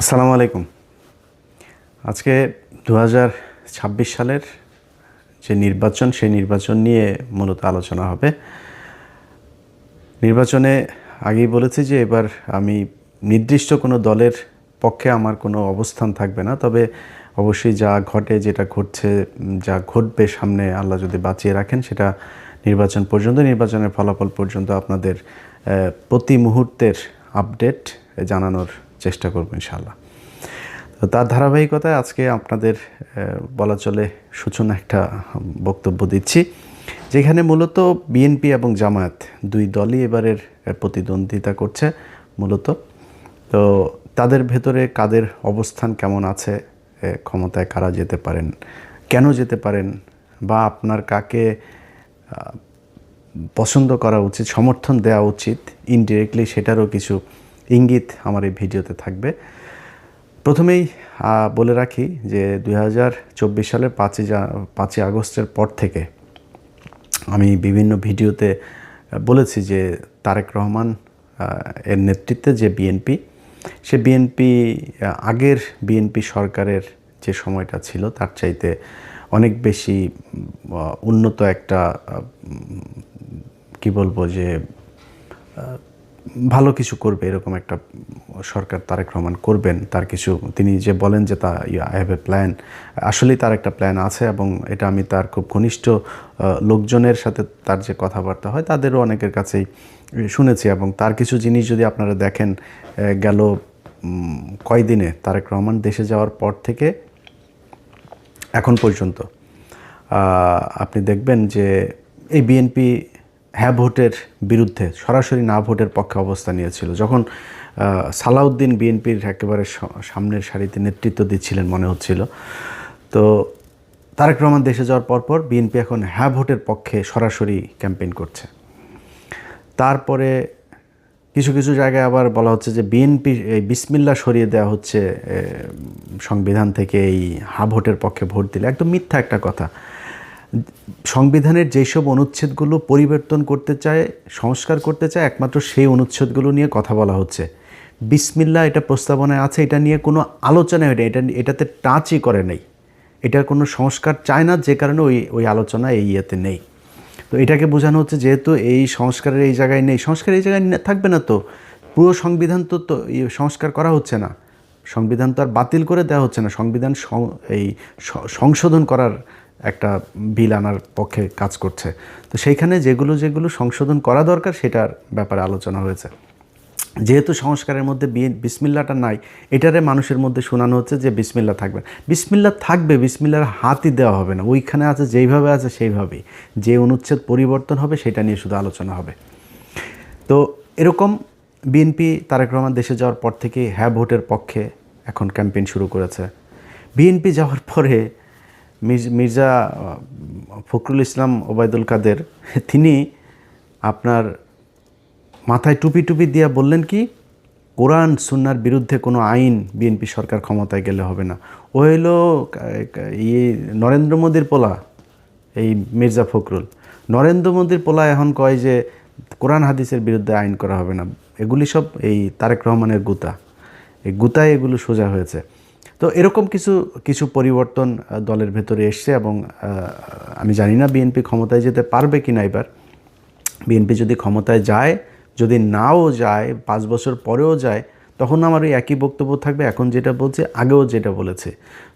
আসসালামু আলাইকুম। আজকে ২০২৬ সালের যে নির্বাচন, সেই নির্বাচন নিয়ে মূলত আলোচনা হবে। নির্বাচনে আগেই বলেছি যে এবার আমি নির্দিষ্ট কোনো দলের পক্ষে আমার কোনো অবস্থান থাকবে না। তবে অবশ্যই যা ঘটে, যেটা ঘটছে, যা ঘটবে সামনে, আল্লাহ যদি বাঁচিয়ে রাখেন, সেটা নির্বাচন পর্যন্ত, নির্বাচনের ফলাফল পর্যন্ত আপনাদের প্রতি মুহূর্তের আপডেট জানানোর চেষ্টা করব ইনশাআল্লাহ। তো তার ধারাবাহিকতায় আজকে আপনাদের বলা চলে সূচনা একটা বক্তব্য দিচ্ছি, যেখানে মূলত বিএনপি এবং জামায়াত দুই দলই এবারের প্রতিদ্বন্দ্বিতা করছে মূলত। তো তাদের ভেতরে কাদের অবস্থান কেমন আছে, ক্ষমতায় কারা যেতে পারেন, কেন যেতে পারেন, বা আপনার কাকে পছন্দ করা উচিত, সমর্থন দেওয়া উচিত ইনডিরেক্টলি, সেটারও কিছু ইঙ্গিত আমার এই ভিডিওতে থাকবে। প্রথমেই বলে রাখি যে ২০২৪ সালের ৫ই আগস্টের পর থেকে আমি বিভিন্ন ভিডিওতে বলেছি যে তারেক রহমান এর নেতৃত্বে যে বিএনপি, সে বিএনপি আগের বিএনপি সরকারের যে সময়টা ছিল তার চাইতে অনেক বেশি উন্নত একটা কি বলবো যে ভালো কিছু করবে, এরকম একটা সরকার তারেক রহমান করবেন। তার কিছু, তিনি যে বলেন যে আই হ্যাভ এ প্ল্যান, আসলেই তার একটা প্ল্যান আছে, এবং এটা আমি তার খুব ঘনিষ্ঠ লোকজনের সাথে তার যে কথাবার্তা হয় তাদেরও অনেকের কাছেই শুনেছি। এবং তার কিছু জিনিস যদি আপনারা দেখেন, গেল কয়দিনে তারেক রহমান দেশে যাওয়ার পর থেকে এখন পর্যন্ত আপনি দেখবেন যে এই বিএনপি হ্যাঁ ভোটের বিরুদ্ধে, সরাসরি না ভোটের পক্ষে অবস্থান নিয়েছিল। যখন সালাউদ্দিন বিএনপির একেবারে সামনের সারিতে নেতৃত্ব দিচ্ছিলেন মনে হচ্ছিল, তো তারেক রহমান দেশে যাওয়ার পরপর বিএনপি এখন হ্যাঁ ভোটের পক্ষে সরাসরি ক্যাম্পেইন করছে। তারপরে কিছু কিছু জায়গায় আবার বলা হচ্ছে যে বিএনপি এই বিসমিল্লাহ সরিয়ে দেওয়া হচ্ছে সংবিধান থেকে, এই হ্যাঁ ভোটের পক্ষে ভোট দিলে। একদম মিথ্যা একটা কথা। সংবিধানের যেসব অনুচ্ছেদগুলো পরিবর্তন করতে চায়, সংস্কার করতে চায়, একমাত্র সেই অনুচ্ছেদগুলো নিয়ে কথা বলা হচ্ছে। বিসমিল্লাহ এটা প্রস্তাবনায় আছে, এটা নিয়ে কোনো আলোচনা হয় না, এটাতে টাচই করে নেই। এটার কোনো সংস্কার চায় না, যে কারণে ওই আলোচনা এই ইয়েতে নেই। তো এটাকে বোঝানো হচ্ছে যেহেতু এই সংস্কারের এই জায়গায় নেই, সংস্কার এই জায়গায় থাকবে না, তো পুরো সংবিধান তো সংস্কার করা হচ্ছে না, সংবিধান তো আর বাতিল করে দেওয়া হচ্ছে না, সংবিধান এই সংশোধন করার একটা বিল আনার পক্ষে কাজ করছে। তো সেইখানে যেগুলো যেগুলো সংশোধন করা দরকার সেটার ব্যাপারে আলোচনা হয়েছে। যেহেতু সংস্কারের মধ্যে বিসমিল্লাটা নাই, এটারে মানুষের মধ্যে শোনানো হচ্ছে যে বিসমিল্লা থাকবে, বিসমিল্লা থাকবে, বিসমিল্লার হাতই দেওয়া হবে না, ওইখানে আছে যেইভাবে আছে সেইভাবেই, যে অনুচ্ছেদ পরিবর্তন হবে সেটা নিয়ে শুধু আলোচনা হবে। তো এরকম বিএনপি তারেক রহমান দেশে যাওয়ার পর থেকে হ্যাঁ ভোটের পক্ষে এখন ক্যাম্পেইন শুরু করেছে। বিএনপি যাওয়ার পরে মির্জা ফখরুল ইসলাম ওবায়দুল কাদের, তিনি আপনার মাথায় টুপি টুপি দিয়া বললেন কি, কোরআন সুন্নার বিরুদ্ধে কোনো আইন বিএনপি সরকার ক্ষমতায় গেলে হবে না। ও হইল নরেন্দ্র মোদীর পোলা, এই মির্জা ফখরুল। নরেন্দ্র মোদীর পোলা এখন কয় যে কোরআন হাদিসের বিরুদ্ধে আইন করা হবে না। এগুলি সব এই তারেক রহমানের গুতা, এই গুতায় এগুলো সোজা হয়েছে। তো এরকম কিছু কিছু পরিবর্তন দলের ভেতরে এসছে, এবং আমি জানি না বিএনপি ক্ষমতায় যেতে পারবে কি না। এবার বিএনপি যদি ক্ষমতায় যায়, যদি নাও যায়, 5 বছর পরেও যায়, তখন আমার ওই একই বক্তব্য থাকবে, এখন যেটা বলছে আগেও যেটা বলেছে।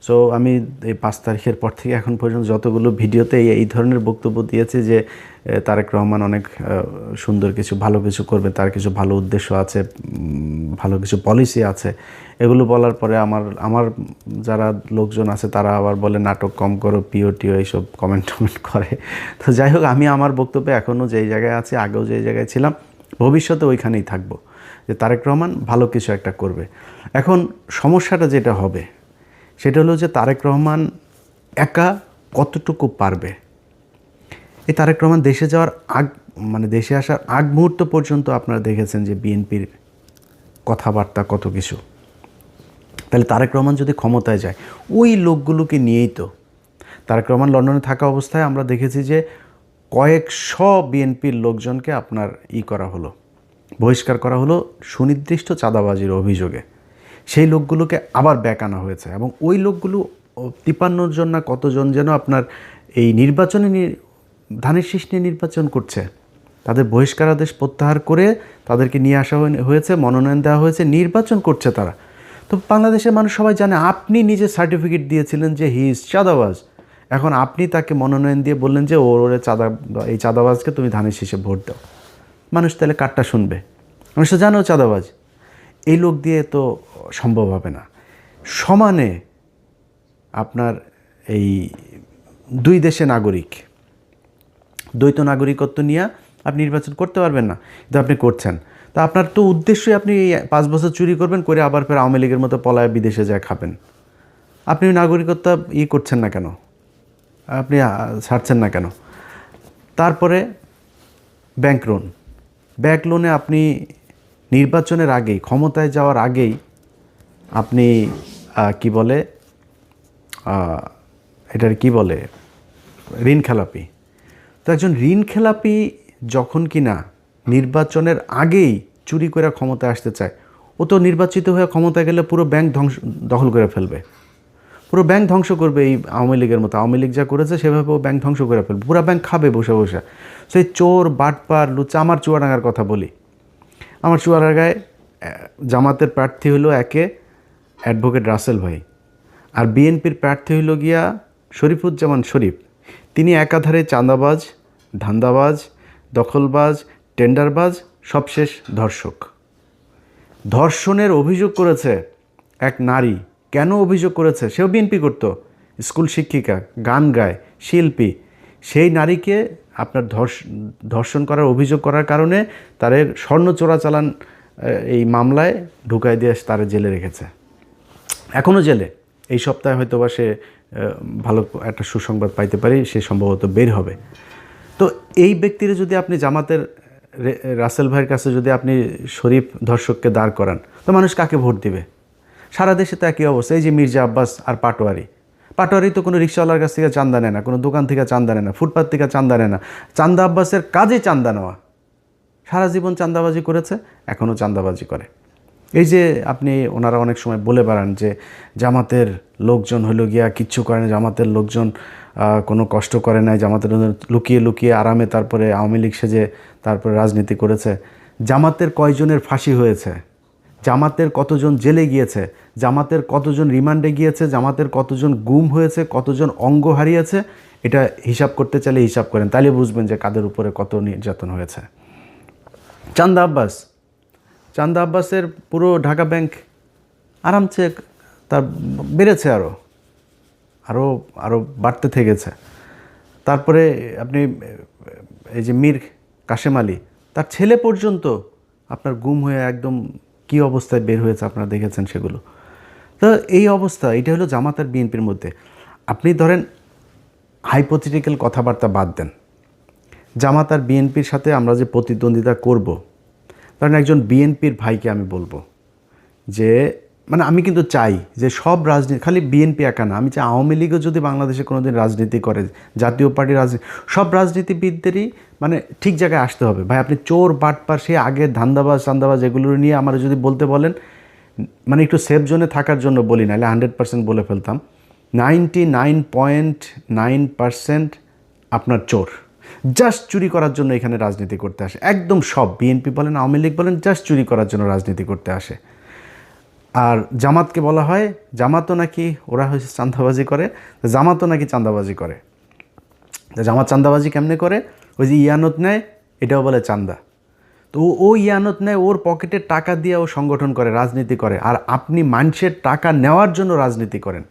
সো আমি এই 5 তারিখের পর থেকে এখন পর্যন্ত যতগুলো ভিডিওতে এই ধরনের বক্তব্য দিয়েছে যে তারেক রহমান অনেক সুন্দর কিছু, ভালো কিছু করবে, তার কিছু ভালো উদ্দেশ্য আছে, ভালো কিছু পলিসি আছে, এগুলো বলার পরে আমার যারা লোকজন আছে তারা আবার বলে নাটক কম করো, পিও টিও এইসব কমেন্ট করে। তো যাই হোক, আমি আমার বক্তব্যে এখনও যেই জায়গায় আছি, আগেও যেই জায়গায় ছিলাম, ভবিষ্যতে ওইখানেই থাকবো, যে তারেক রহমান ভালো কিছু একটা করবে। এখন সমস্যাটা যেটা হবে সেটা হলো যে তারেক রহমান একা কতটুকু পারবে। এই তারেক রহমান দেশে যাওয়ার দেশে আসার আগ মুহূর্ত পর্যন্ত আপনারা দেখেছেন যে বিএনপির কথাবার্তা কত কিছু। তাহলে তারেক রহমান যদি ক্ষমতায় যায়, ওই লোকগুলোকে নিয়েই তো তারেক রহমান লন্ডনে থাকা অবস্থায় আমরা দেখেছি যে কয়েকশো বিএনপির লোকজনকে আপনার করা হলো, বহিষ্কার করা হলো সুনির্দিষ্ট চাঁদাবাজির অভিযোগে। সেই লোকগুলোকে আবার ব্যাক আনা হয়েছে এবং ওই লোকগুলো 53 জন না কতজন যেন আপনার এই নির্বাচনে ধানের শীষ নিয়ে নির্বাচন করছে। তাদের বহিষ্কার আদেশ প্রত্যাহার করে তাদেরকে নিয়ে আসা হয়েছে, মনোনয়ন দেওয়া হয়েছে, নির্বাচন করছে তারা। তো বাংলাদেশের মানুষ সবাই জানে আপনি নিজে সার্টিফিকেট দিয়েছিলেন যে হি ইজ চাঁদাবাজ। এখন আপনি তাকে মনোনয়ন দিয়ে বললেন যে ওরে এই চাঁদাবাজকে তুমি ধানের শীষে ভোট দাও। মানুষ তাহলে কারটা শুনবে? মানুষ তো জানো চাঁদাবাজ। এই লোক দিয়ে তো সম্ভব হবে না। সমানে আপনার এই দুই দেশে নাগরিক, দ্বৈত নাগরিকত্ব নিয়ে আপনি নির্বাচন করতে পারবেন না, কিন্তু আপনি করছেন। তা আপনার তো উদ্দেশ্যই আপনি 5 বছর চুরি করবেন, করে আবার ফের আওয়ামী লীগের মতো পলায় বিদেশে যায় খাবেন। আপনি নাগরিকত্ব করছেন না কেন? আপনি ছাড়ছেন না কেন? তারপরে ব্যাংক লোনে আপনি নির্বাচনের আগেই, ক্ষমতায় যাওয়ার আগেই আপনি কি বলে এটার কি বলে ঋণ খেলাপি। তো একজন ঋণ খেলাপি যখন কিনা নির্বাচনের আগেই চুরি করে ক্ষমতায় আসতে চায়, ও তো নির্বাচিত হয়ে ক্ষমতায় গেলে পুরো ব্যাংক দখল করে ফেলবে, পুরো ব্যাংক ধ্বংস করবে। এই আওয়ামী লীগের মতো, আওয়ামী লীগ যা করেছে সেভাবে ও ব্যাংক ধ্বংস করে ফেলবে, পুরো ব্যাংক খাবে বসে বসে। সেই চোর বাটপার লুচা। আমার চুয়াডাঙ্গার কথা বলি। আমার চুয়াডাঙ্গায় জামাতের প্রার্থী হলো একে অ্যাডভোকেট রাসেল ভাই, আর বিএনপির প্রার্থী হইল গিয়া শরীফুজ্জামান শরীফ। তিনি একাধারে চাঁদাবাজ, ধান্দাবাজ, দখলবাজ, টেন্ডারবাজ, সবশেষ ধর্ষক। ধর্ষণের অভিযোগ করেছে এক নারী। কেন অভিযোগ করেছে? সেও বিএনপি করতো, স্কুল শিক্ষিকা, গান গায়, শিল্পী। সেই নারীকে আপনার ধর্ষণ করার অভিযোগ করার কারণে তাদের স্বর্ণ চোরাচালান এই মামলায় ঢুকাই দিয়ে তারা জেলে রেখেছে, এখনও জেলে। এই সপ্তাহে হয়তো বা সে ভালো একটা সুসংবাদ পাইতে পারি, সে সম্ভবত বের হবে। তো এই ব্যক্তিরা যদি আপনি জামাতের রাসেল ভাইয়ের কাছে যদি আপনি শরীফ ধর্ষককে দাঁড় করান, তো মানুষ কাকে ভোট দিবে? সারা দেশে তো একই অবস্থা। এই যে মির্জা আব্বাস আর পাটোয়ারি তো কোনো রিক্সাওয়ালার কাছ থেকে চান্দা নেয় না, কোনো দোকান থেকে চান্দা নেয় না, ফুটপাত থেকে চান্দা নেয় না। চান্দা আব্বাসের কাজে চান্দা নেওয়া। সারা জীবন চান্দাবাজি করেছে, এখনও চান্দাবাজি করে। এই যে আপনি ওনারা অনেক সময় বলে বেড়ান যে জামাতের লোকজন হইল গিয়া কিচ্ছু করে না, জামাতের লোকজন কোনো কষ্ট করে নাই, জামাতের লুকিয়ে লুকিয়ে আরামে তারপরে আওয়ামী লীগ সেজে তারপরে রাজনীতি করেছে। জামাতের কয়জনের ফাঁসি হয়েছে, জামাতের কতজন জেলে গিয়েছে, জামাতের কতজন রিমান্ডে গিয়েছে, জামাতের কতজন গুম হয়েছে, কতজন অঙ্গ হারিয়েছে, এটা হিসাব করতে চাইলে হিসাব করেন, তাহলে বুঝবেন যে কাদের উপরে কত নির্যাতন হয়েছে। চান্দা আব্বাসের পুরো ঢাকা ব্যাংক আরামসে তার বেড়েছে, আরও বাড়তে থেকেছে। তারপরে আপনি এই যে মীর কাশেম আলী, তার ছেলে পর্যন্ত আপনার গুম হয়ে একদম কী অবস্থায় বের হয়েছে আপনারা দেখেছেন সেগুলো। তো এই অবস্থা, এটা হলো জামাত আর বিএনপির মধ্যে। আপনি ধরেন হাইপোথেটিক্যাল কথাবার্তা বাদ দেন, জামাত আর বিএনপির সাথে আমরা যে প্রতিদ্বন্দ্বিতা করব, কারণ একজন বিএনপির ভাইকে আমি বলবো যে মানে আমি কিন্তু চাই যে সব রাজনীতি, খালি বিএনপি একা না, আমি চাই আওয়ামী লীগও যদি বাংলাদেশে কোনো দিন রাজনীতি করে, জাতীয় পার্টির রাজনীতি, সব রাজনীতিবিদদেরই মানে ঠিক জায়গায় আসতে হবে। ভাই আপনি চোর বাটপার সে আগের চান্দাবাজ এগুলো নিয়ে আমার যদি বলতে বলেন, মানে একটু সেফ জোনে থাকার জন্য বলি, নাহলে 100% বলে ফেলতাম। 99.9% আপনার চোর, জাস্ট চুরি করার জন্য এখানে রাজনীতি করতে আসে। একদম সব, বিএনপি বলেন, আওয়ামী লীগ বলেন, জাস্ট চুরি করার জন্য রাজনীতি করতে আসে। আর জামাতকে বলা হয়, জামাতও নাকি ওরা হয়েছে চাঁদাবাজি করে, জামাতও নাকি চাঁদাবাজি করে। জামাত চাঁদাবাজি কেমনে করে? ওই যে ইয়ানত নেয়, এটাও বলে চাঁদা। তো ও ইয়ানত নেয়, ওর পকেটে টাকা দিয়ে ও সংগঠন করে, রাজনীতি করে। আর আপনি মানুষের টাকা নেওয়ার জন্য রাজনীতি করেন,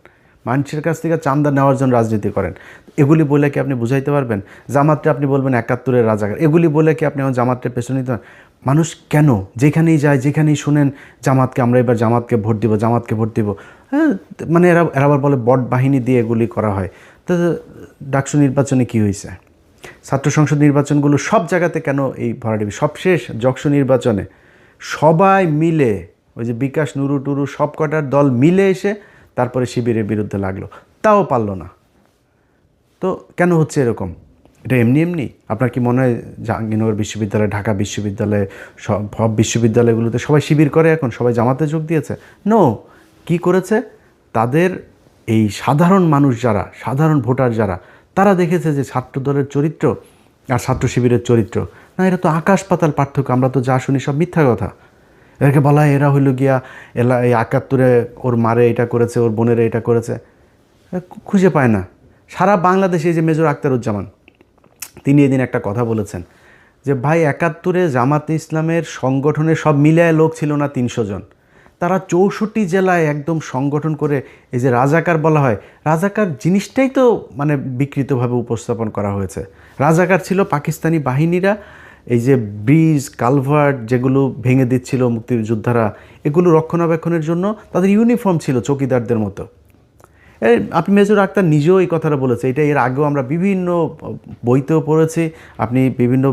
মানুষের কাছ থেকে চাঁদা নেওয়ার জন্য রাজনীতি করেন। এগুলি বলে কি আপনি বুঝাইতে পারবেন? জামাতটা আপনি বলবেন 71-এর রাজাকার, এগুলি বলে কি আপনি আমার জামাতটার পেছনে নিতে? মানুষ কেন যেখানেই যায়, যেখানেই শুনেন জামাতকে, আমরা এবার জামাতকে ভোট দিব, জামাতকে ভোট দিব, হ্যাঁ, মানে এরা আবার বলে বট বাহিনী দিয়ে এগুলি করা হয়। তো ডাকসু নির্বাচনে কি হয়েছে? ছাত্র সংসদ নির্বাচনগুলো সব জায়গাতে কেন এই ভরাডুবি? সবশেষ যক্ষ নির্বাচনে সবাই মিলে, ওই যে বিকাশ, নুরু টুরু সব কটার দল মিলে এসে তারপরে শিবিরের বিরুদ্ধে লাগলো, তাও পারলো না। তো কেন হচ্ছে এরকম? এটা এমনি এমনি? আপনার কি মনে হয় জাহাঙ্গীরনগর বিশ্ববিদ্যালয়, ঢাকা বিশ্ববিদ্যালয়, সব বিশ্ববিদ্যালয়গুলোতে সবাই শিবির করে এখন, সবাই জামাতে যোগ দিয়েছে? নো। কি করেছে? তাদের এই সাধারণ মানুষ যারা, সাধারণ ভোটার যারা, তারা দেখেছে যে ছাত্রদলের চরিত্র আর ছাত্র শিবিরের চরিত্র, না, এটা তো আকাশ পাতাল পার্থক্য। আমরা তো যা শুনি সব মিথ্যা কথা। এদেরকে বলা হয় এরা হইল গিয়া এই ৭১ ওর মারে এটা করেছে, ওর বোনেরা এটা করেছে। খুঁজে পায় না। সারা বাংলাদেশে যে মেজর আখতারুজ্জামান, তিনি এদিন একটা কথা বলেছেন যে ভাই ৭১ জামাতে ইসলামের সংগঠনের সব মিলায় লোক ছিল না ৩০০ জন। তারা ৬৪ জেলায় একদম সংগঠন করে, এই যে রাজাকার বলা হয়, রাজাকার জিনিসটাই তো মানে বিকৃতভাবে উপস্থাপন করা হয়েছে। রাজাকার ছিল পাকিস্তানি বাহিনীরা, এই যে ব্রিজ কালভার্ট যেগুলো ভেঙে দিচ্ছিল মুক্তিযোদ্ধারা, এগুলো রক্ষণাবেক্ষণের জন্য তাদের ইউনিফর্ম ছিল চৌকিদারদের মতো। আপনি মেজর আক্তার নিজেও এই কথাটা বলেছে। এটা এর আগেও আমরা বিভিন্ন বইতেও পড়েছি। আপনি বিভিন্ন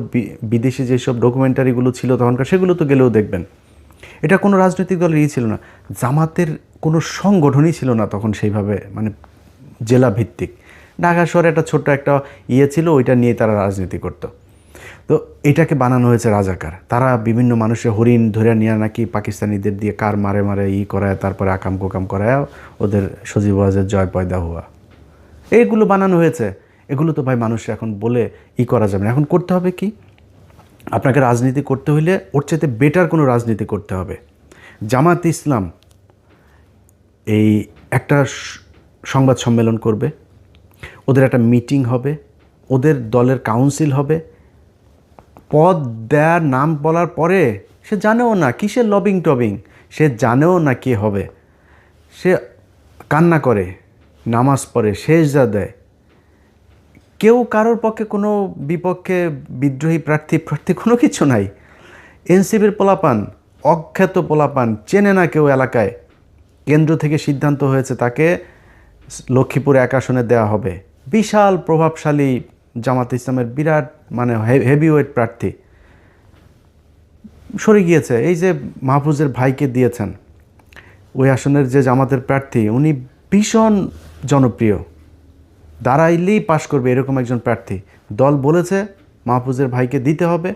বিদেশি যেসব ডকুমেন্টারিগুলো ছিল তখনকার, সেগুলো তো গেলেও দেখবেন। এটা কোনো রাজনৈতিক দলের ছিল না, জামাতের কোনো সংগঠনই ছিল না তখন সেইভাবে, মানে জেলা ভিত্তিক। ঢাকা শহরে একটা ছোট্ট একটা ছিল, ওইটা নিয়ে তারা রাজনীতি করতো। তো এটাকে বানানো হয়েছে রাজাকার। তারা বিভিন্ন মানুষের হরিণ ধরে নিয়ে নাকি পাকিস্তানিদের দিয়ে কার মারে মারে করায়, তারপরে আকাম কোকাম করায় ওদের সজীব ওয়াজের জয় পয়দা হওয়া, এইগুলো বানানো হয়েছে। এগুলো তো ভাই মানুষ এখন বলে করা যাবে না। এখন করতে হবে কি? আপনাকে রাজনীতি করতে হইলে ওর চাইতে বেটার কোনো রাজনীতি করতে হবে। জামাত ইসলাম এই একটা সংবাদ সম্মেলন করবে, ওদের একটা মিটিং হবে, ওদের দলের কাউন্সিল হবে। পদ দেওয়ার নাম বলার পরে সে জানেও না কিসের লবিং টবিং, সে জানেও না কে হবে। সে কান্না করে, নামাজ পড়ে, সেজদা দেয়। কেউ কারোর পক্ষে কোনো বিপক্ষে বিদ্রোহী প্রার্থী কোনো কিছু নাই। এনসিপির পোলাপান, অখ্যাত পোলাপান, চেনে না কেউ এলাকায়। কেন্দ্র থেকে সিদ্ধান্ত হয়েছে তাকে লক্ষ্মীপুর ১ আসনে দেওয়া হবে। বিশাল প্রভাবশালী জামাত ইসলামের বিরাট মানে হেভিওয়েট প্রার্থী সরে গিয়েছে। এই যে মাহফুজের ভাইকে দিয়েছেন ওই আসনের যে জামাতের প্রার্থী, উনি ভীষণ জনপ্রিয়, দাঁড়াইলেই পাশ করবে এরকম একজন প্রার্থী। দল বলেছে মাহফুজের ভাইকে দিতে হবে,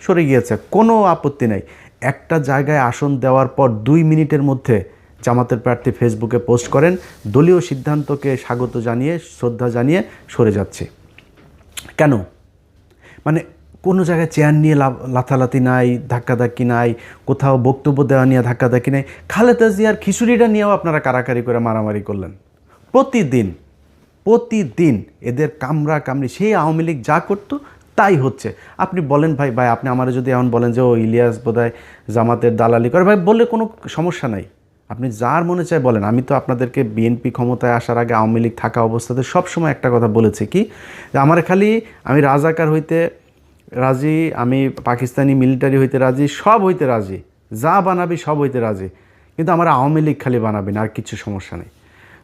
সরে গিয়েছে। কোনো আপত্তি নেই। একটা জায়গায় আসন দেওয়ার পর ২ মিনিটের মধ্যে জামাতের প্রার্থী ফেসবুকে পোস্ট করেন, দলীয় সিদ্ধান্তকে স্বাগত জানিয়ে, শ্রদ্ধা জানিয়ে সরে যাচ্ছে। কেন? মানে কোনো জায়গায় চেয়ার নিয়ে লাথালাথি নাই, ধাক্কাধাক্কি নাই, কোথাও বক্তব্য দেওয়া নিয়ে ধাক্কাধাক্কি নেই। খালেদা জিয়ার খিচুড়িটা নিয়েও আপনারা কারাকারি করে মারামারি করলেন। প্রতিদিন এদের কামড়া কামড়ি, সেই আওয়ামী লীগ যা করতো তাই হচ্ছে। আপনি বলেন ভাই আপনি আমার যদি এমন বলেন যে ও ইলিয়াস বোধহয় জামাতের দালালি করে, ভাই বললে কোনো সমস্যা নাই। আপনি যার মনে চায় বলেন। আমি তো আপনাদেরকে বিএনপি ক্ষমতায় আসার আগে আওয়ামী লীগ থাকা অবস্থাতে সবসময় একটা কথা বলেছি কি, যে আমার খালি আমি রাজাকার হইতে রাজি, আমি পাকিস্তানি মিলিটারি হইতে রাজি, সব হইতে রাজি, যা বানাবি সব হইতে রাজি, কিন্তু আমার আওয়ামী লীগ খালি বানাবি না, আর কিছু সমস্যা নেই।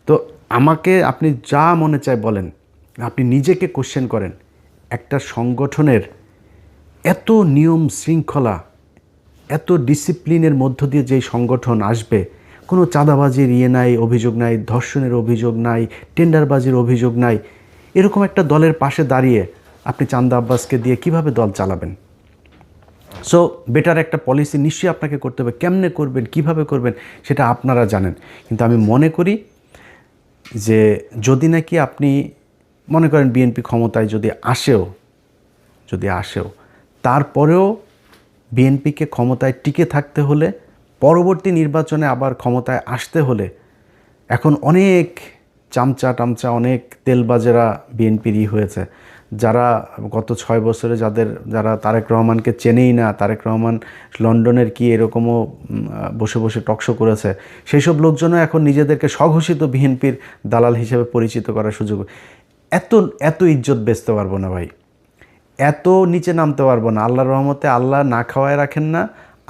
তো আমাকে আপনি যা মনে চায় বলেন। আপনি নিজেকে কোশ্চেন করেন, একটা সংগঠনের এত নিয়ম শৃঙ্খলা, এত ডিসিপ্লিনের মধ্য দিয়ে যেই সংগঠন আসবে, কোনো চাঁদাবাজির নাই, অভিযোগ নাই, ধর্ষণের অভিযোগ নাই, টেন্ডারবাজির অভিযোগ নাই, এরকম একটা দলের পাশে দাঁড়িয়ে আপনি চান্দা আব্বাসকে দিয়ে কিভাবে দল চালাবেন? সো বেটার একটা পলিসি নিশ্চয়ই আপনাকে করতে হবে। কেমনে করবেন, কিভাবে করবেন, সেটা আপনারা জানেন। কিন্তু আমি মনে করি যে যদি নাকি আপনি মনে করেন বিএনপি ক্ষমতায় যদি আসেও তারপরেও বিএনপিকে ক্ষমতায় টিকে থাকতে হলে, পরবর্তী নির্বাচনে আবার ক্ষমতায় আসতে হলে, এখন অনেক চামচা অনেক তেলবাজেরা বিএনপির হয়েছে, যারা গত ৬ বছরে যারা তারেক রহমানকে চেনেই না, তারেক রহমান লন্ডনের কি এরকমও বসে বসে টকশো করেছে, সেই সব লোকজনও এখন নিজেদেরকে স্বঘোষিত বিএনপির দালাল হিসেবে পরিচিত করার সুযোগ। এত ইজ্জত বেচতে পারবো না ভাই, এত নিচে নামতে পারবো না। আল্লাহর রহমতে আল্লাহ না খাওয়ায় রাখেন না,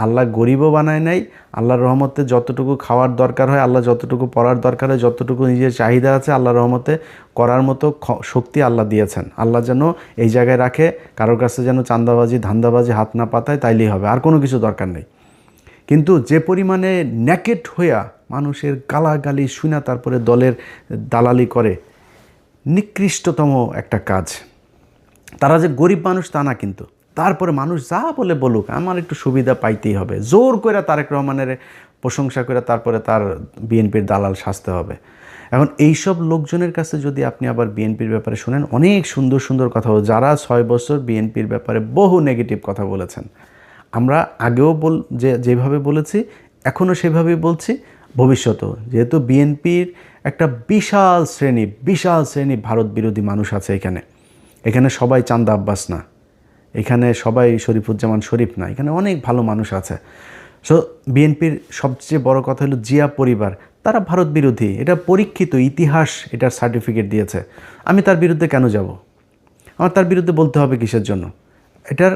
আল্লাহ গরিবও বানায় নাই। আল্লাহর রহমতে যতটুকু খাওয়ার দরকার হয়, আল্লাহ যতটুকু পড়ার দরকার হয়, যতটুকু নিজের চাহিদা আছে, আল্লাহর রহমতে করার মতো শক্তি আল্লাহ দিয়েছেন। আল্লাহ যেন এই জায়গায় রাখে, কারোর কাছে যেন চাঁদাবাজি ধান্দাবাজি হাত না পাতায়, তাইলেই হবে, আর কোনো কিছু দরকার নেই। কিন্তু যে পরিমাণে ন্যাকেট হইয়া মানুষের গালাগালি শুনা তারপরে দলের দালালি করে, নিকৃষ্টতম একটা কাজ। তারা যে গরিব মানুষ তা না, কিন্তু তারপরে মানুষ যা বলে বলুক আমার একটু সুবিধা পাইতেই হবে, জোর করে তারেক রহমানের প্রশংসা করে তারপরে তার বিএনপির দালাল সাজতে হবে। এখন এইসব লোকজনের কাছে যদি আপনি আবার বিএনপির ব্যাপারে শুনেন, অনেক সুন্দর সুন্দর কথা যারা 6 বছর বিএনপির ব্যাপারে বহু নেগেটিভ কথা বলেছেন, আমরা আগেও যেভাবে বলেছি এখনও সেভাবেই বলছি, ভবিষ্যতেও, যেহেতু বিএনপির একটা বিশাল শ্রেণী ভারত বিরোধী মানুষ আছে এখানে সবাই চান্দা আব্বাস না, এখানে সবাই শরীফুজ্জামান শরীফ না, এখানে অনেক ভালো মানুষ আছে। সো বিএনপির সবচেয়ে বড় কথা হলো জিয়া পরিবার, তারা ভারত বিরোধী, এটা পরীক্ষিত, ইতিহাস এটার সার্টিফিকেট দিয়েছে। আমি তার বিরুদ্ধে কেন যাব? আমার তার বিরুদ্ধে বলতে হবে কিসের জন্য? এটার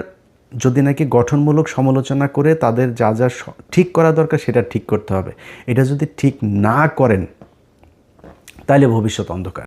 যদি নাকি গঠনমূলক সমালোচনা করে তাদের যা যা ঠিক করা দরকার সেটা ঠিক করতে হবে। এটা যদি ঠিক না করেন তাহলে ভবিষ্যৎ অন্ধকার।